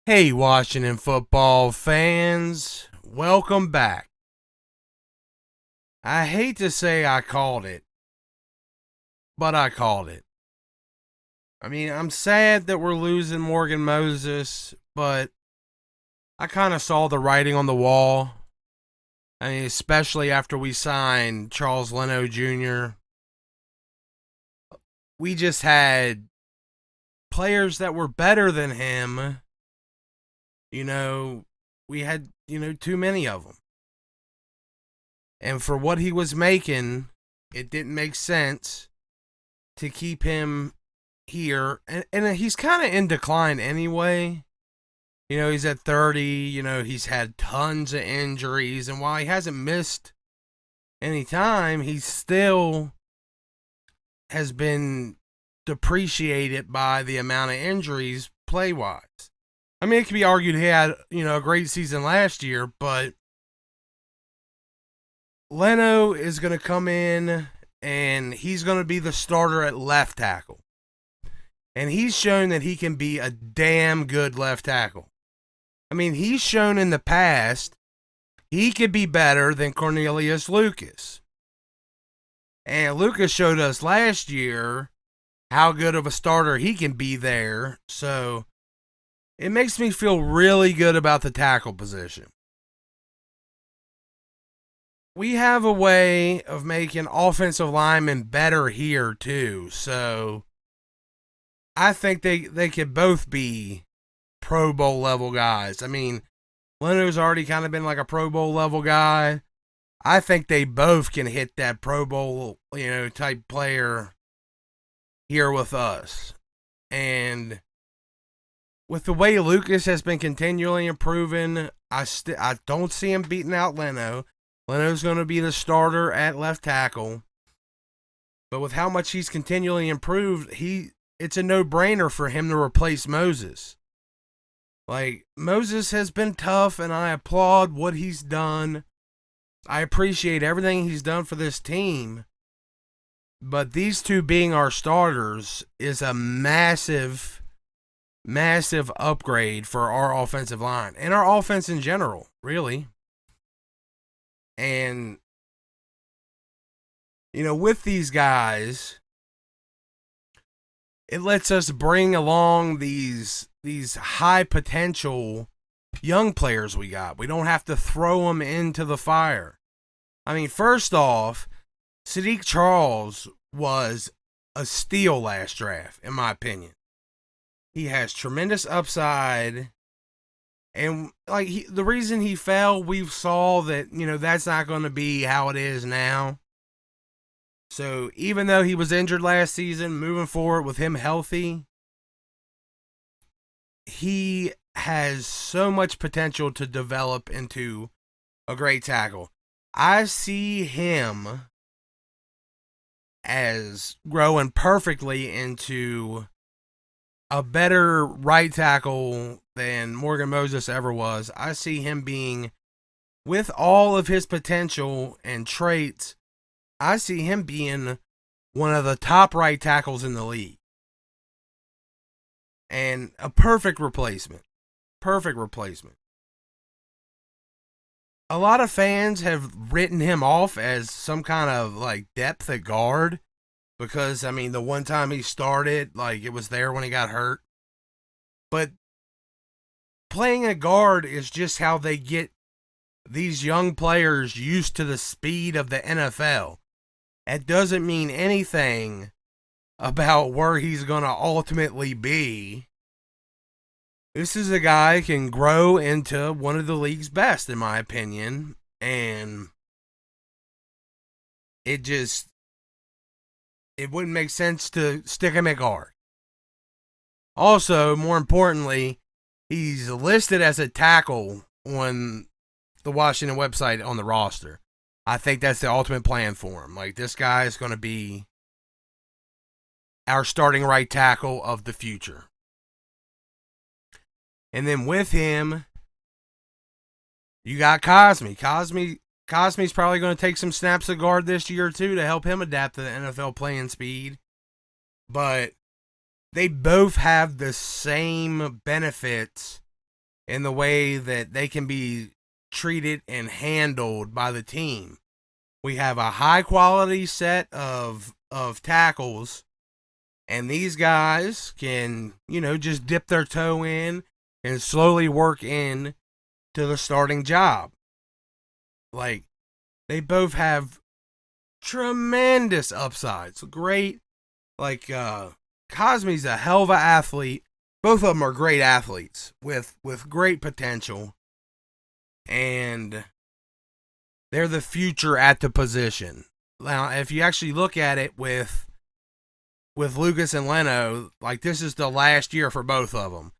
Hey, Washington football fans, welcome back. I hate to say I called it, but I called it. I mean, I'm sad that we're losing Morgan Moses, but I kind of saw the writing on the wall. I mean, especially after we signed Charles Leno Jr., we just had players that were better than him. You know, we had, too many of them. And for what he was making, it didn't make sense to keep him here. And he's kind of in decline anyway. He's at 30. He's had tons of injuries. And while he hasn't missed any time, he still has been depreciated by the amount of injuries play-wise. I mean, it could be argued he had, a great season last year, but Leno is going to come in and he's going to be the starter at left tackle. And he's shown that he can be a damn good left tackle. I mean, he's shown in the past he could be better than Cornelius Lucas. And Lucas showed us last year how good of a starter he can be there. So it makes me feel really good about the tackle position. We have a way of making offensive linemen better here, too. So I think they could both be Pro Bowl level guys. I mean, Leno's already kind of been like a Pro Bowl level guy. I think they both can hit that Pro Bowl, type player here with us. And with the way Lucas has been continually improving, I don't see him beating out Leno. Leno's going to be the starter at left tackle. But with how much he's continually improved, it's a no-brainer for him to replace Moses. Like, Moses has been tough, and I applaud what he's done. I appreciate everything he's done for this team. But these two being our starters is a massive, massive upgrade for our offensive line and our offense in general, really. And, with these guys, it lets us bring along these high potential young players we got. We don't have to throw them into the fire. I mean, first off, Sadiq Charles was a steal last draft, in my opinion. He has tremendous upside. And the reason he fell, we saw that, that's not going to be how it is now. So even though he was injured last season, moving forward with him healthy, he has so much potential to develop into a great tackle. I see him as growing perfectly into a better right tackle than Morgan Moses ever was. I see him being, with all of his potential and traits, I see him being one of the top right tackles in the league. And a perfect replacement. Perfect replacement. A lot of fans have written him off as some kind of depth at guard. Because, I mean, the one time he started, it was there when he got hurt. But playing a guard is just how they get these young players used to the speed of the NFL. It doesn't mean anything about where he's going to ultimately be. This is a guy who can grow into one of the league's best, in my opinion. And it wouldn't make sense to stick him at guard. Also, more importantly, he's listed as a tackle on the Washington website on the roster. I think that's the ultimate plan for him. This guy is going to be our starting right tackle of the future. And then with him, you got Cosme. Cosme's probably going to take some snaps at guard this year, too, to help him adapt to the NFL playing speed. But they both have the same benefits in the way that they can be treated and handled by the team. We have a high quality set of tackles, and these guys can, just dip their toe in and slowly work in to the starting job. Like, they both have tremendous upsides. Great. Like, Cosme's a hell of an athlete. Both of them are great athletes with great potential. And they're the future at the position. Now, if you actually look at it with Lucas and Leno, like, this is the last year for both of them.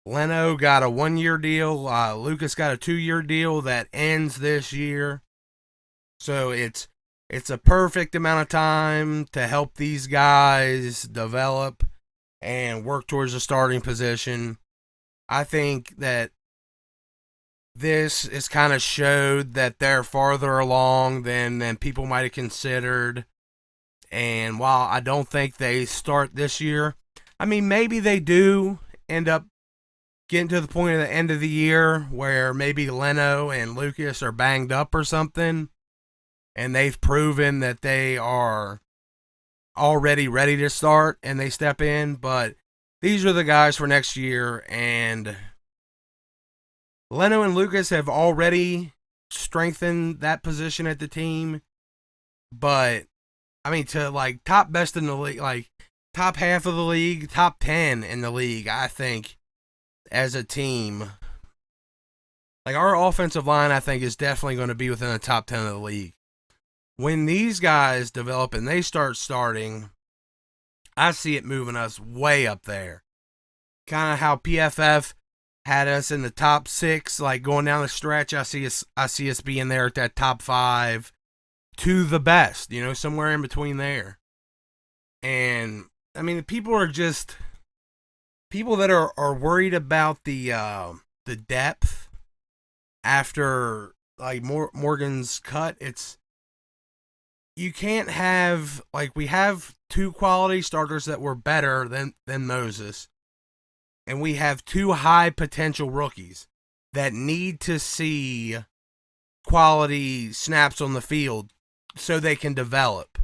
Leno got a 1-year deal. Lucas got a 2-year deal that ends this year. So it's a perfect amount of time to help these guys develop and work towards a starting position. I think that this is kind of showed that they're farther along than people might have considered. And while I don't think they start this year, I mean, maybe they do end up getting to the point at the end of the year where maybe Leno and Lucas are banged up or something, and they've proven that they are already ready to start and they step in. But these are the guys for next year, and Leno and Lucas have already strengthened that position at the team. But I mean, to like top best in the league, like top half of the league, top 10 in the league, I think, as a team, like, our offensive line, I think, is definitely going to be within the top 10 of the league. When these guys develop and they start starting, I see it moving us way up there. Kind of how PFF had us in the top 6, like going down the stretch. I see us being there at that top 5 to the best, somewhere in between there. And I mean, people that are worried about the depth after, like, Morgan's cut. You can't have, like, we have 2 quality starters that were better than Moses, and we have 2 high potential rookies that need to see quality snaps on the field so they can develop.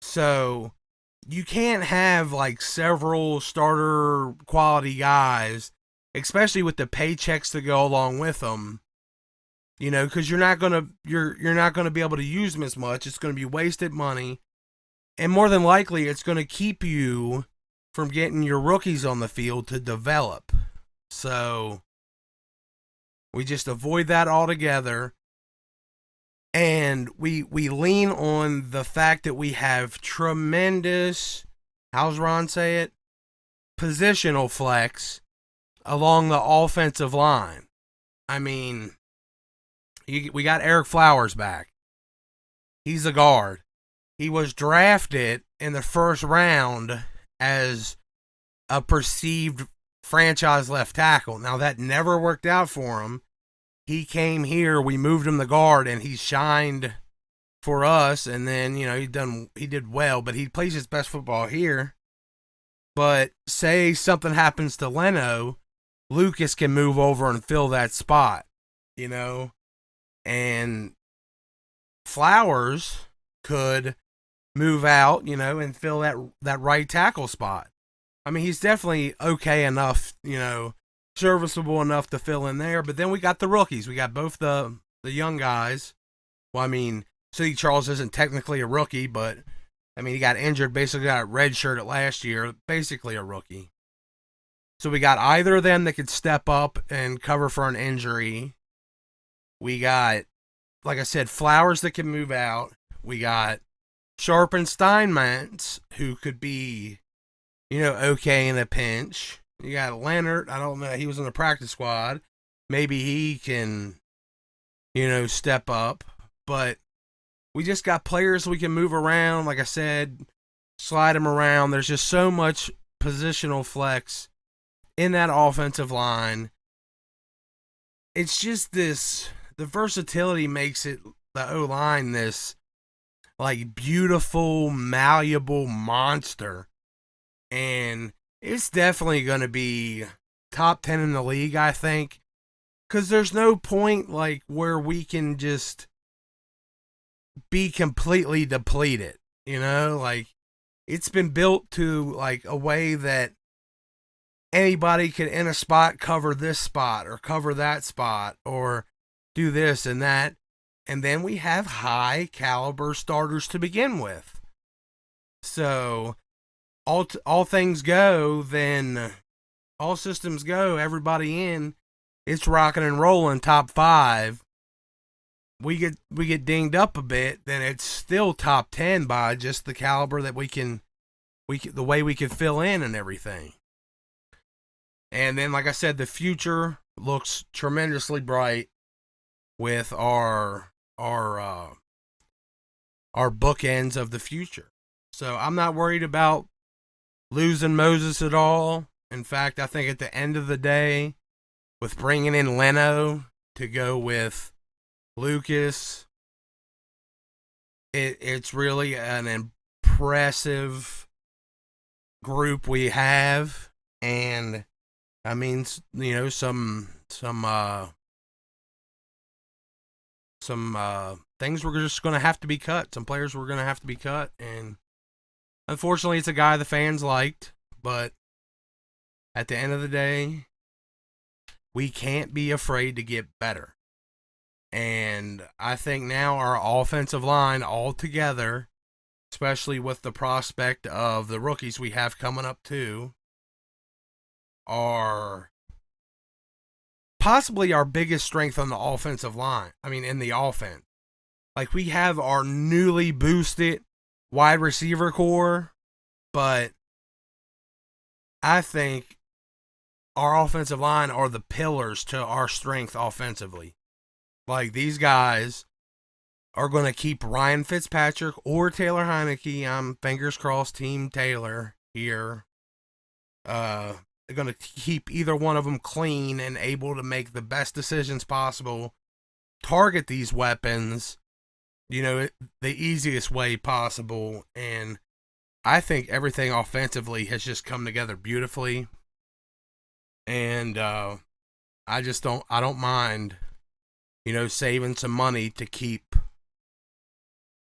So you can't have, like, several starter quality guys, especially with the paychecks to go along with them, because you're not gonna be able to use them as much. It's gonna be wasted money, and more than likely, it's gonna keep you from getting your rookies on the field to develop. So we just avoid that altogether. And we lean on the fact that we have tremendous, how's Ron say it, positional flex along the offensive line. I mean, we got Eric Flowers back. He's a guard. He was drafted in the first round as a perceived franchise left tackle. Now, that never worked out for him. He came here, we moved him to guard, and he shined for us. And then, he did well, but he plays his best football here. But say something happens to Leno, Lucas can move over and fill that spot, and Flowers could move out, and fill that right tackle spot. I mean, he's definitely okay enough, serviceable enough to fill in there. But then we got the rookies. We got both the young guys. Well, I mean, City Charles isn't technically a rookie, but I mean, he got injured, basically got a red shirt at last year, basically a rookie. So we got either of them that could step up and cover for an injury. We got, like I said, Flowers that can move out. We got Sharp and Steinmetz, who could be, okay in a pinch. You got Leonard. I don't know. He was in the practice squad. Maybe he can, step up. But we just got players we can move around. Like I said, slide them around. There's just so much positional flex in that offensive line. It's just the versatility makes it, the O-line, this, like, beautiful, malleable monster. And it's definitely going to be top 10 in the league, I think. because there's no point like where we can just be completely depleted. Like it's been built to like a way that anybody could in a spot cover this spot or cover that spot or do this and that. And then we have high caliber starters to begin with. So all things go, then all systems go, everybody in, it's rocking and rolling top 5. We get dinged up a bit, then it's still top 10 by just the caliber that the way we can fill in and everything. And then, like I said, the future looks tremendously bright with our bookends of the future. So I'm not worried about losing Moses at all. In fact, I think at the end of the day, with bringing in Leno to go with Lucas, it's really an impressive group we have. And I mean, some things were just going to have to be cut. Some players were going to have to be cut, and unfortunately, it's a guy the fans liked. But at the end of the day, we can't be afraid to get better. And I think now our offensive line altogether, especially with the prospect of the rookies we have coming up too, are possibly our biggest strength on the offensive line. I mean, in the offense. Like, we have our newly boosted wide receiver core, but I think our offensive line are the pillars to our strength offensively. Like, these guys are going to keep Ryan Fitzpatrick or Taylor Heineke. I'm fingers crossed Team Taylor here. They're going to keep either one of them clean and able to make the best decisions possible, target these weapons, the easiest way possible. And I think everything offensively has just come together beautifully. And I don't mind, saving some money to keep,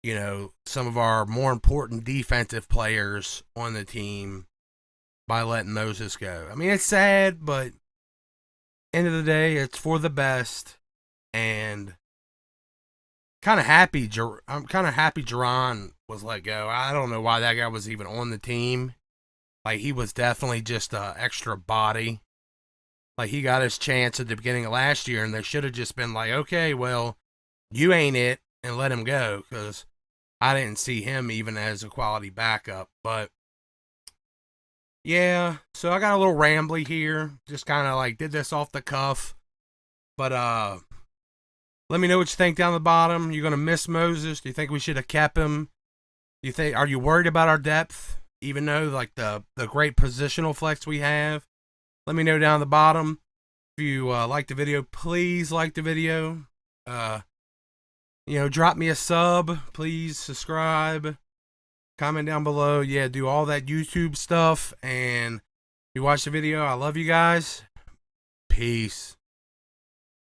some of our more important defensive players on the team by letting Moses go. I mean, it's sad, but end of the day, it's for the best. And kind of happy. I'm kind of happy Jerron was let go. I don't know why that guy was even on the team. Like, he was definitely just an extra body. Like, he got his chance at the beginning of last year, and they should have just been like, okay, well, you ain't it, and let him go, because I didn't see him even as a quality backup. But yeah, so I got a little rambly here. Just kind of like did this off the cuff. But let me know what you think down the bottom. You gonna miss Moses? Do you think we should have kept him? Are you worried about our depth? Even though like the great positional flex we have? Let me know down the bottom. If you like the video, please like the video. Drop me a sub. Please subscribe. Comment down below. Yeah, do all that YouTube stuff. And if you watch the video, I love you guys. Peace.